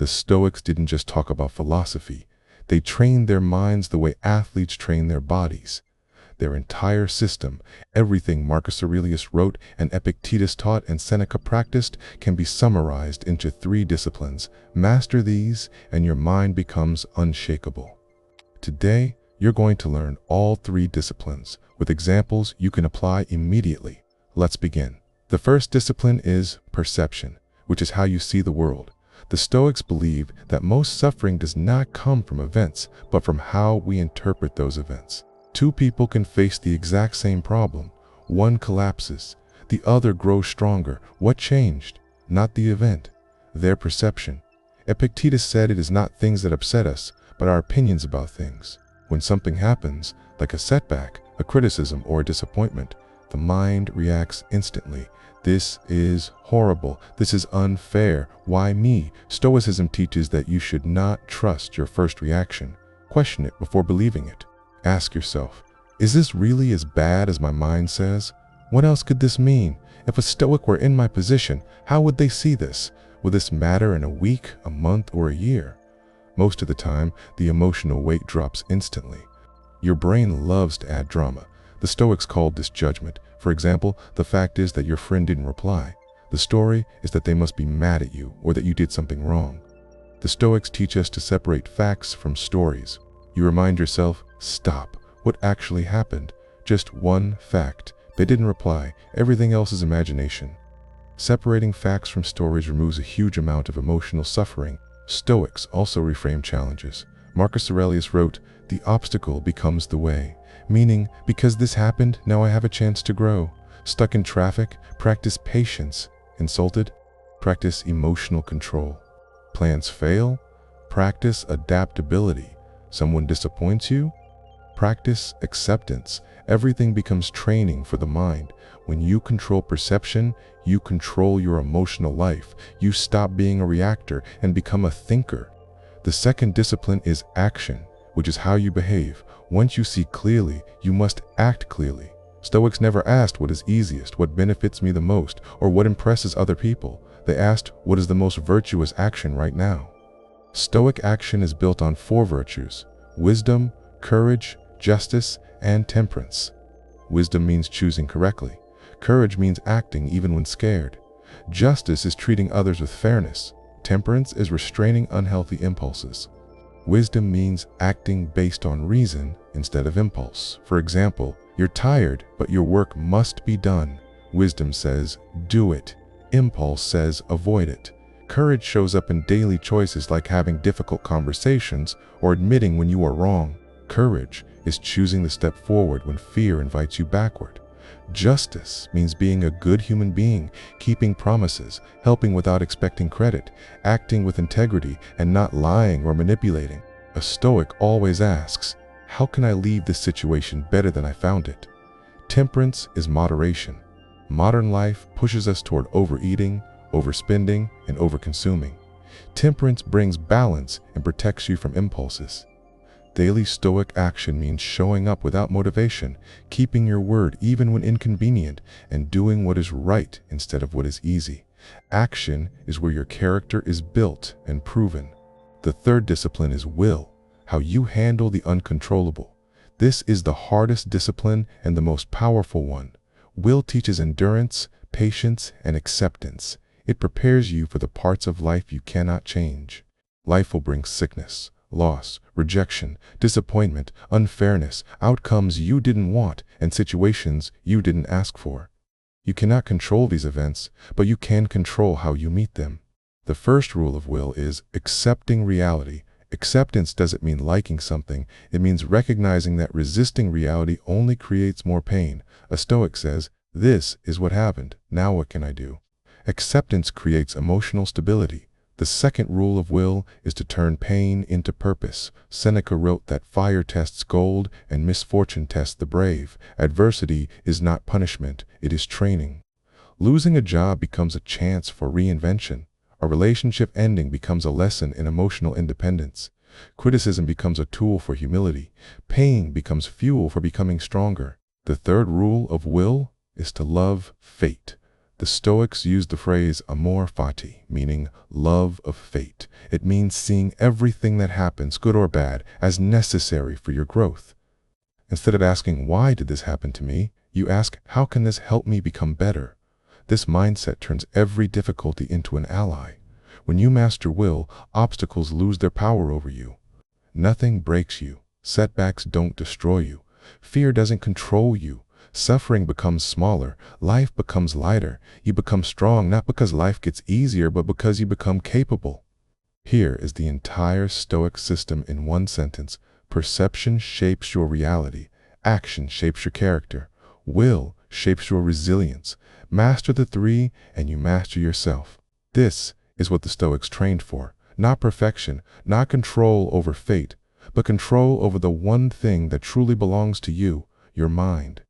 The Stoics didn't just talk about philosophy. They trained their minds the way athletes train their bodies. Their entire system, everything Marcus Aurelius wrote and Epictetus taught and Seneca practiced, can be summarized into 3 disciplines. Master these, and your mind becomes unshakable. Today, you're going to learn all 3 disciplines, with examples you can apply immediately. Let's begin. The first discipline is perception, which is how you see the world. The Stoics believe that most suffering does not come from events, but from how we interpret those events. 2 people can face the exact same problem. One collapses, the other grows stronger. What changed? Not the event, their perception. Epictetus said it is not things that upset us, but our opinions about things. When something happens, like a setback, a criticism, or a disappointment, the mind reacts instantly. This is horrible. This is unfair. Why me? Stoicism teaches that you should not trust your first reaction. Question it before believing it. Ask yourself, is this really as bad as my mind says? What else could this mean? If a Stoic were in my position, how would they see this? Will this matter in a week, a month, or a year? Most of the time, the emotional weight drops instantly. Your brain loves to add drama. The Stoics called this judgment. For example, the fact is that your friend didn't reply. The story is that they must be mad at you or that you did something wrong. The Stoics teach us to separate facts from stories. You remind yourself, stop. What actually happened? Just one fact. They didn't reply. Everything else is imagination. Separating facts from stories removes a huge amount of emotional suffering. Stoics also reframe challenges. Marcus Aurelius wrote, "The obstacle becomes the way," meaning, because this happened, now I have a chance to grow. Stuck in traffic, practice patience. Insulted, practice emotional control. Plans fail, practice adaptability. Someone disappoints you, practice acceptance. Everything becomes training for the mind. When you control perception, you control your emotional life. You stop being a reactor and become a thinker. The second discipline is action, which is how you behave. Once you see clearly, you must act clearly. Stoics never asked what is easiest, what benefits me the most, or what impresses other people. They asked, what is the most virtuous action right now? Stoic action is built on 4 virtues: wisdom, courage, justice, and temperance. Wisdom means choosing correctly. Courage means acting even when scared. Justice is treating others with fairness. Temperance is restraining unhealthy impulses. Wisdom means acting based on reason instead of impulse. For example, you're tired, but your work must be done. Wisdom says, do it. Impulse says, avoid it. Courage shows up in daily choices like having difficult conversations or admitting when you are wrong. Courage is choosing the step forward when fear invites you backward. Justice means being a good human being, keeping promises, helping without expecting credit, acting with integrity, and not lying or manipulating. A Stoic always asks, how can I leave this situation better than I found it? Temperance is moderation. Modern life pushes us toward overeating, overspending, and overconsuming. Temperance brings balance and protects you from impulses. Daily Stoic action means showing up without motivation, keeping your word even when inconvenient, and doing what is right instead of what is easy. Action is where your character is built and proven. The third discipline is will, how you handle the uncontrollable. This is the hardest discipline and the most powerful one. Will teaches endurance, patience, and acceptance. It prepares you for the parts of life you cannot change. Life will bring sickness, loss, rejection, disappointment, unfairness, outcomes you didn't want, and situations you didn't ask for. You cannot control these events, but you can control how you meet them. The first rule of will is accepting reality. Acceptance doesn't mean liking something. It means recognizing that resisting reality only creates more pain. A Stoic says, this is what happened. Now what can I do? Acceptance creates emotional stability. The second rule of will is to turn pain into purpose. Seneca wrote that fire tests gold and misfortune tests the brave. Adversity is not punishment, it is training. Losing a job becomes a chance for reinvention. A relationship ending becomes a lesson in emotional independence. Criticism becomes a tool for humility. Pain becomes fuel for becoming stronger. The third rule of will is to love fate. The Stoics used the phrase amor fati, meaning love of fate. It means seeing everything that happens, good or bad, as necessary for your growth. Instead of asking, why did this happen to me? You ask, how can this help me become better? This mindset turns every difficulty into an ally. When you master will, obstacles lose their power over you. Nothing breaks you. Setbacks don't destroy you. Fear doesn't control you. Suffering becomes smaller. Life becomes lighter. You become strong not because life gets easier, but because you become capable. Here is the entire Stoic system in one sentence. Perception shapes your reality. Action shapes your character. Will shapes your resilience. Master the three, and you master yourself. This is what the Stoics trained for. Not perfection, not control over fate, but control over the one thing that truly belongs to you, your mind.